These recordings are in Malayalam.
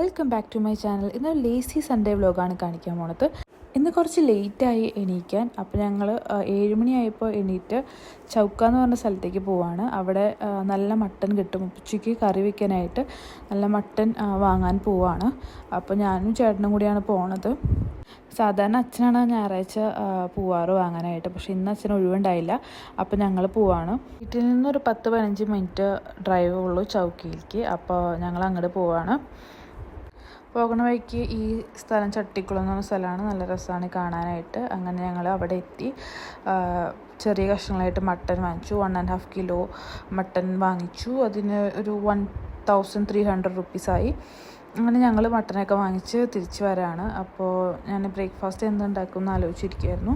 Welcome back to my channel. ഇന്നൊരു ലേസി സൺഡേ വ്ലോഗാണ് കാണിക്കാൻ പോണത്. ഇന്ന് കുറച്ച് ലേറ്റായി എണീക്കാൻ. അപ്പോൾ ഞങ്ങൾ 7 മണിയായപ്പോൾ എണീറ്റ് ചൗക്ക എന്ന് പറഞ്ഞ സ്ഥലത്തേക്ക് പോവാണ്. അവിടെ നല്ല മട്ടൻ കിട്ടും. ഉച്ചയ്ക്ക് കറി വയ്ക്കാനായിട്ട് നല്ല മട്ടൻ വാങ്ങാൻ പോവാണ്. അപ്പോൾ ഞാനും ചേട്ടനും കൂടിയാണ് പോണത്. സാധാരണ അച്ഛനാണ് ഞായറാഴ്ച പോവാറ് വാങ്ങാനായിട്ട്, പക്ഷേ ഇന്ന് അച്ഛന് ഒഴിവുണ്ടായില്ല. അപ്പോൾ ഞങ്ങൾ പോവാണ്. വീട്ടിൽ നിന്നൊരു 10-15 മിനിറ്റ് ഡ്രൈവ് ഉള്ളൂ ചൗക്കയിലേക്ക്. അപ്പോൾ ഞങ്ങൾ അങ്ങോട്ട് പോവാണ്. പോകുന്ന വഴിക്ക് ഈ സ്ഥലം ചട്ടിക്കുളം എന്ന് പറഞ്ഞ സ്ഥലമാണ്. നല്ല രസമാണ് കാണാനായിട്ട്. അങ്ങനെ ഞങ്ങൾ അവിടെ എത്തി. ചെറിയ കഷ്ണങ്ങളായിട്ട് മട്ടൻ വാങ്ങിച്ചു. 1.5 കിലോ മട്ടൻ വാങ്ങിച്ചു. അതിന് ഒരു 1300 റുപ്പീസായി. അങ്ങനെ ഞങ്ങൾ മട്ടനൊക്കെ വാങ്ങിച്ച് തിരിച്ച് വരാണ്. അപ്പോൾ ഞാൻ ബ്രേക്ക്ഫാസ്റ്റ് എന്തുണ്ടാക്കും എന്ന് ആലോചിച്ചിരിക്കുകയായിരുന്നു.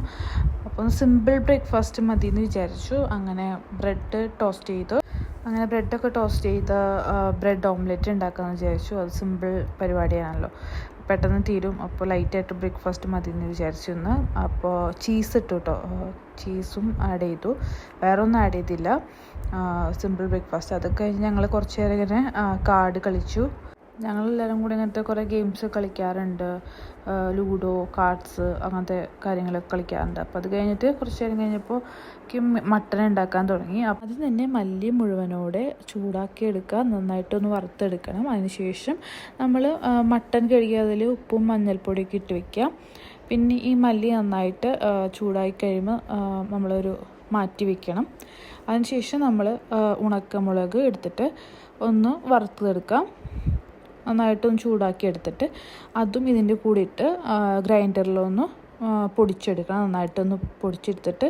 അപ്പോൾ സിമ്പിൾ ബ്രേക്ക്ഫാസ്റ്റ് മതി എന്ന് വിചാരിച്ചു. അങ്ങനെ ബ്രെഡൊക്കെ ടോസ്റ്റ് ചെയ്ത് ബ്രെഡ് ഓംലെറ്റ് ഉണ്ടാക്കാമെന്ന് വിചാരിച്ചു. അത് സിമ്പിൾ പരിപാടിയാണല്ലോ, പെട്ടെന്ന് തീരും. അപ്പോൾ ലൈറ്റായിട്ട് ബ്രേക്ക്ഫാസ്റ്റ് മതി എന്ന് വിചാരിച്ചു ഇന്ന്. അപ്പോൾ ചീസ് ഇട്ടു കേട്ടോ, ചീസും ആഡ് ചെയ്തു, വേറെ ഒന്നും ആഡ് ചെയ്തില്ല. Simple breakfast. അത് കഴിഞ്ഞ് ഞങ്ങൾ കുറച്ച് നേരം ഇങ്ങനെ കാർഡ് കളിച്ചു. ഞങ്ങളെല്ലാവരും കൂടി ഇങ്ങനത്തെ കുറേ ഗെയിംസ് കളിക്കാറുണ്ട്. ലൂഡോ, കാർഡ്സ്, അങ്ങനത്തെ കാര്യങ്ങളൊക്കെ കളിക്കാറുണ്ട്. അപ്പോൾ അത് കഴിഞ്ഞിട്ട് കുറച്ച് നേരം കഴിഞ്ഞപ്പോൾ മട്ടൻ ഉണ്ടാക്കാൻ തുടങ്ങി. അപ്പോൾ അത് തന്നെ മല്ലി മുഴുവനോടെ ചൂടാക്കി എടുക്കുക, നന്നായിട്ടൊന്ന് വറുത്തെടുക്കണം. അതിനുശേഷം നമ്മൾ മട്ടൻ കഴുകി അതിൽ ഉപ്പും മഞ്ഞൾപ്പൊടിയൊക്കെ ഇട്ട് വയ്ക്കുക. പിന്നെ ഈ മല്ലി നന്നായിട്ട് ചൂടായി കഴിയുമ്പോൾ നമ്മളൊരു മാറ്റി വയ്ക്കണം. അതിനുശേഷം നമ്മൾ ഉണക്കമുളക് എടുത്തിട്ട് ഒന്ന് വറുത്തെടുക്കാം. നന്നായിട്ടൊന്ന് ചൂടാക്കി എടുത്തിട്ട് അതും ഇതിൻ്റെ കൂടെ ഇട്ട് ഗ്രൈൻഡറിലൊന്ന് പൊടിച്ചെടുക്കണം. നന്നായിട്ടൊന്ന് പൊടിച്ചെടുത്തിട്ട്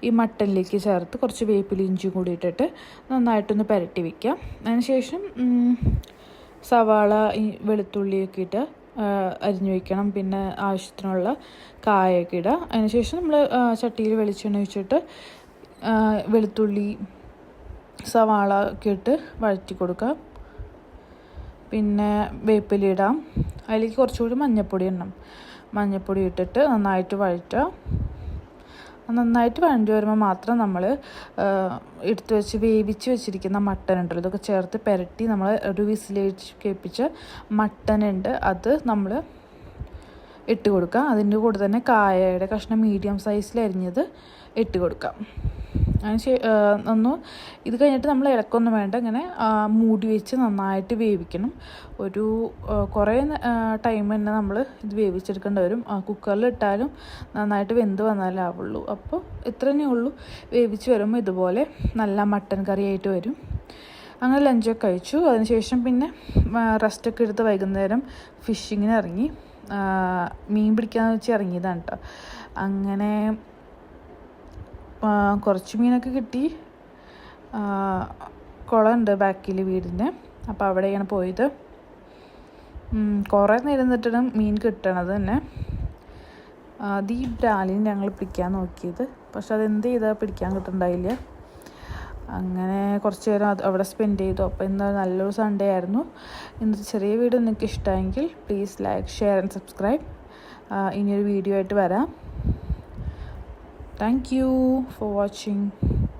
ഈ മട്ടനിലേക്ക് ചേർത്ത് കുറച്ച് വേപ്പില ഇഞ്ചിയും കൂടി ഇട്ടിട്ട് നന്നായിട്ടൊന്ന് പുരട്ടി വയ്ക്കാം. അതിനുശേഷം സവാള, വെളുത്തുള്ളിയൊക്കെ ഇട്ട് അരിഞ്ഞു വയ്ക്കണം. പിന്നെ ആവശ്യത്തിനുള്ള കായൊക്കെ ഇടുക. അതിനുശേഷം നമ്മൾ ചട്ടിയിൽ വെളിച്ചെണ്ണ ഒഴിച്ചിട്ട് വെളുത്തുള്ളി, സവാള ഒക്കെ ഇട്ട് വഴറ്റി കൊടുക്കുക. പിന്നെ വേപ്പില ഇടാം. അതിലേക്ക് കുറച്ചുകൂടി മഞ്ഞൾപ്പൊടി ഇടണം. മഞ്ഞൾപ്പൊടി ഇട്ടിട്ട് നന്നായിട്ട് വഴറ്റുക. നന്നായിട്ട് വഴണ്ടി വരുമ്പോൾ മാത്രം നമ്മൾ എടുത്ത് വെച്ച് വേവിച്ച് വെച്ചിരിക്കുന്ന മട്ടൻ ഉണ്ടല്ലോ, ഇതൊക്കെ ചേർത്ത് പുരട്ടി നമ്മൾ ഒരു വിസിലേറ്റ് കേൾപ്പിച്ച മട്ടൻ ഉണ്ട്, അത് നമ്മൾ ഇട്ട് കൊടുക്കുക. അതിൻ്റെ കൂടെ തന്നെ കായയുടെ കഷ്ണം മീഡിയം സൈസിൽ അരിഞ്ഞത് ഇട്ട് കൊടുക്കാം. ഇത് കഴിഞ്ഞിട്ട് നമ്മൾ ഇളക്കൊന്നും വേണ്ട, ഇങ്ങനെ മൂടി വെച്ച് നന്നായിട്ട് വേവിക്കണം. ഒരു കുറേ ടൈം തന്നെ നമ്മൾ ഇത് വേവിച്ചെടുക്കേണ്ടി വരും. കുക്കറിൽ ഇട്ടാലും നന്നായിട്ട് വെന്ത് വന്നാലേ ആവുള്ളൂ. അപ്പോൾ ഇത്ര തന്നെ ഉള്ളൂ. വേവിച്ച് വരുമ്പോൾ ഇതുപോലെ നല്ല മട്ടൻ കറിയായിട്ട് വരും. അങ്ങനെ ലഞ്ചൊക്കെ കഴിച്ചു. അതിനുശേഷം പിന്നെ റെസ്റ്റൊക്കെ എടുത്ത് വൈകുന്നേരം ഫിഷിങ്ങിന് ഇറങ്ങി. മീൻ പിടിക്കാമെന്ന് വെച്ച് ഇറങ്ങിയതാണ് കേട്ടോ. അങ്ങനെ കുറച്ച് മീനൊക്കെ കിട്ടി. കുളമുണ്ട് ബാക്കിൽ വീടിൻ്റെ, അപ്പോൾ അവിടെയാണ് പോയത്. കുറേ നേരം നിന്നിട്ടാണ് മീൻ കിട്ടണത് തന്നെ. അത് ഈ ബ്രാലിന് ഞങ്ങൾ പിടിക്കാൻ നോക്കിയത്, പക്ഷെ അതെന്ത് ചെയ്താൽ പിടിക്കാൻ കിട്ടുന്നുണ്ടായില്ല. അങ്ങനെ കുറച്ച് നേരം അവിടെ സ്പെൻഡ് ചെയ്തു. അപ്പോൾ ഇന്ന് നല്ലൊരു സൺഡേ ആയിരുന്നു. ഇന്നത്തെ ചെറിയ വീഡിയോ നിങ്ങൾക്ക് ഇഷ്ടമായെങ്കിൽ please like, share and subscribe. ഇനിയൊരു വീഡിയോ ആയിട്ട് വരാം. Thank you for watching.